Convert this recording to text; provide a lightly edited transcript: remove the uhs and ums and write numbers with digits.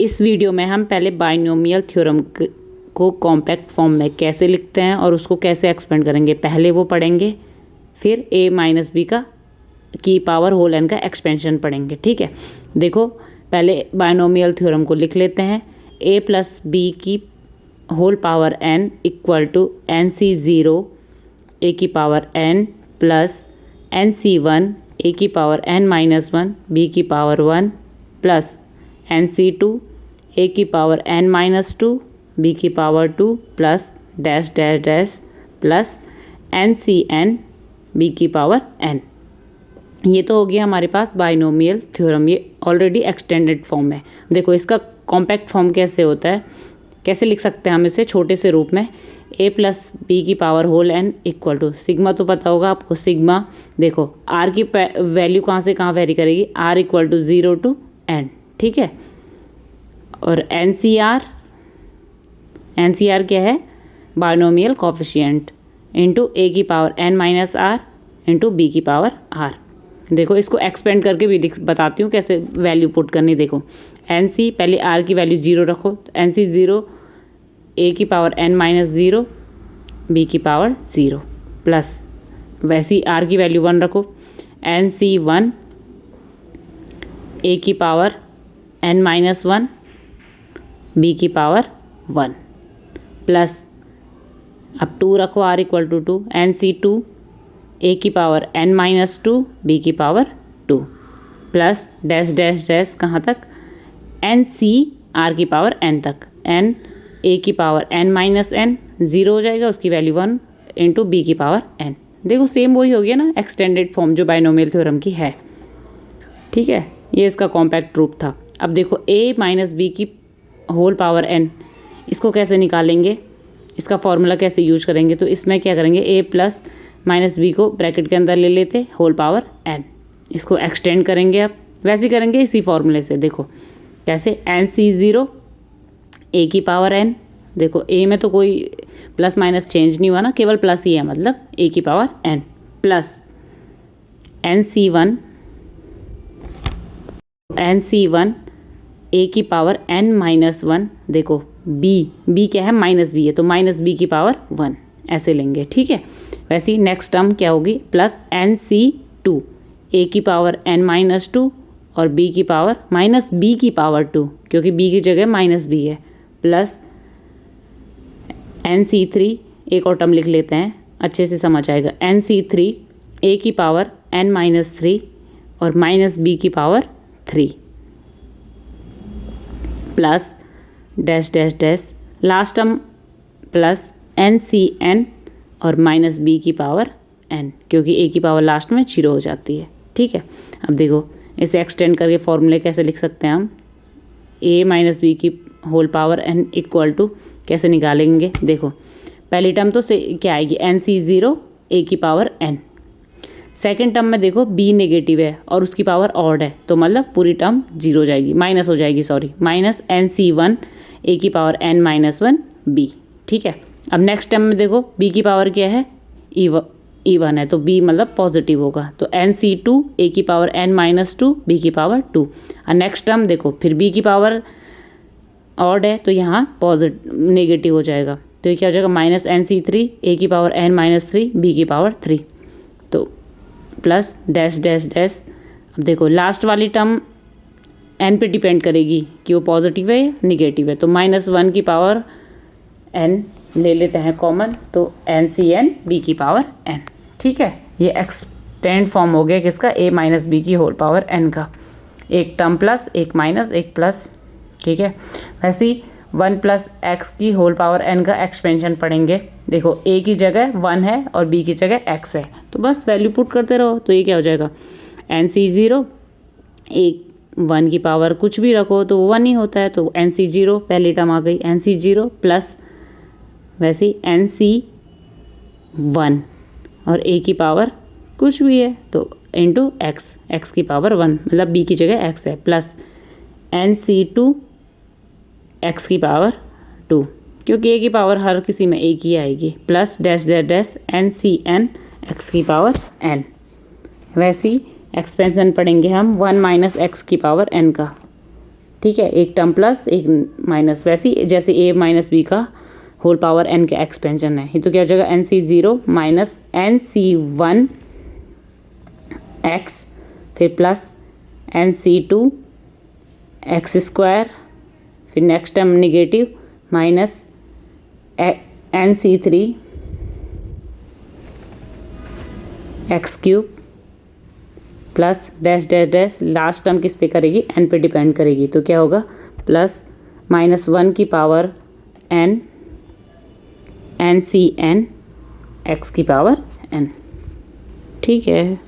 इस वीडियो में हम पहले बाइनोमियल थ्योरम को कॉम्पैक्ट फॉर्म में कैसे लिखते हैं और उसको कैसे एक्सपेंड करेंगे पहले वो पढ़ेंगे, फिर a माइनस बी की पावर होल n का एक्सपेंशन पढ़ेंगे। ठीक है, देखो पहले बाइनोमियल थ्योरम को लिख लेते हैं। a प्लस बी की whole power n equal to N C zero A की power n plus N C one A की power n minus one B की power 1 plus N C two A की power n minus two B की power 2 plus dash dash dash plus N C N B की power n। ये तो हो गया हमारे पास बाइनोमियल थ्योरम, ये ऑलरेडी एक्सटेंडेड फॉर्म है। देखो इसका कॉम्पैक्ट फॉर्म कैसे होता है, कैसे लिख सकते हैं हम इसे छोटे से रूप में। a प्लस बी की power whole n equal to sigma, तो पता होगा आपको सिग्मा। देखो r की वैल्यू कहाँ से कहाँ वेरी करेगी, r equal to 0 to n। ठीक है, और एन सी आर क्या है, बाइनोमियल कोफिशिएंट इंटू a की power n minus r into B की पावर r। देखो इसको एक्सपेंड करके भी बताती हूँ कैसे वैल्यू पुट करनी। देखो एन सी, पहले r की वैल्यू 0 रखो, तो एन सी 0 a की पावर n माइनस 0 b की पावर 0 प्लस वैसे ही r की वैल्यू 1 रखो, एन सी 1 a की पावर n माइनस 1 b की पावर 1 प्लस अब 2 रखो, r equal to 2, N C 2 a की पावर n माइनस 2 b की power 2 plus dash dash dash कहाँ तक, एन सी r की पावर n तक, n a की पावर n माइनस n 0 हो जाएगा, उसकी वैल्यू 1 इंटू बी की पावर n। देखो सेम वही हो गया ना, एक्सटेंडेड फॉर्म जो बाइनोमियल थ्योरम की है। ठीक है, ये इसका कॉम्पैक्ट रूप था। अब देखो a माइनस बी की होल पावर n, इसको कैसे निकालेंगे, इसका फॉर्मूला कैसे यूज करेंगे। तो इसमें क्या करेंगे, a प्लस माइनस बी को ब्रैकेट के अंदर ले लेते, होल पावर n, इसको एक्सटेंड करेंगे। अब वैसे करेंगे इसी फॉर्मूले से। देखो कैसे, एन सी 0 a की पावर n, देखो a में तो कोई प्लस माइनस चेंज नहीं हुआ ना, केवल प्लस ही है, मतलब a की power n plus N C one a की पावर n माइनस 1। देखो b क्या है, माइनस b है, तो माइनस b की पावर 1 ऐसे लेंगे। ठीक है, वैसे ही नेक्स्ट टर्म क्या होगी, प्लस एन सी 2 a की पावर n माइनस 2 और b की पावर माइनस b की पावर 2, क्योंकि b की जगह माइनस b है, प्लस एन सी 3, एक और टर्म लिख लेते हैं अच्छे से समझ आएगा, एन सी 3 a की पावर n माइनस 3 और माइनस b की power 3 plus dash dash dash last term plus N C N और माइनस बी की पावर n, क्योंकि a की पावर लास्ट में 0 हो जाती है। ठीक है, अब देखो इसे एक्सटेंड करके फॉर्मूले कैसे लिख सकते हैं हम, a माइनस बी की whole power n equal to कैसे निकालेंगे। देखो पहली टर्म तो क्या आएगी, एन सी 0 a की पावर n। सेकेंड टर्म में देखो b नेगेटिव है और उसकी पावर ऑड है, तो मतलब पूरी टर्म 0 हो जाएगी, माइनस हो जाएगी, sorry, minus N C 1 a की पावर n माइनस 1 b। ठीक है, अब नेक्स्ट टर्म में देखो b की पावर क्या है, E1 है, तो b मतलब पॉजिटिव होगा, तो एन सी 2 a की पावर n माइनस 2 b की पावर 2। और नेक्स्ट टर्म देखो फिर b की पावर ऑड है, तो यहाँ पॉजिटिव नेगेटिव हो जाएगा, तो ये क्या हो जाएगा, माइनस एन सी 3 a की पावर n माइनस 3 b की पावर 3, तो प्लस डैश डैश डैश। अब देखो लास्ट वाली टर्म n पे डिपेंड करेगी कि वो पॉजिटिव है या निगेटिव है, तो माइनस 1 की पावर n ले लेते हैं कॉमन, तो एन सी एन बी की पावर n। ठीक है, ये एक्सटेंड फॉर्म हो गया किसका, a माइनस बी की होल पावर n का, एक टर्म प्लस एक माइनस एक प्लस। ठीक है, वैसे ही 1 प्लस एक्स की होल पावर n का एक्सपेंशन पढ़ेंगे। देखो a की जगह 1 है और b की जगह x है, तो बस वैल्यू पुट करते रहो, तो ये क्या हो जाएगा, एन सी 0 एक 1 की पावर कुछ भी रखो तो 1 ही होता है, तो एन सी 0 पहली टर्म आ गई, एन सी 0 प्लस वैसे ही एन सी 1 और a की पावर कुछ भी है तो इंटू एक्स की पावर 1, मतलब b की जगह x है, प्लस एन सी 2 x की पावर 2, क्योंकि a की पावर हर किसी में एक ही आएगी, plus dash dash dash N C N X की पावर n। वैसे ही एक्सपेंशन पढ़ेंगे हम 1 माइनस एक्स की पावर n का, ठीक है, एक टर्म प्लस एक माइनस, वैसी जैसे a माइनस बी का होल पावर n का एक्सपेंशन है। तो क्या हो जाएगा, NC0 माइनस NC1 x, फिर प्लस NC2 एक्स स्क्वायर, फिर next term negative minus NC3 x cube plus dash dash dash, last term किस पे करेगी, n पे डिपेंड करेगी। तो क्या होगा, प्लस -1 की पावर n NCn x की पावर n। ठीक है।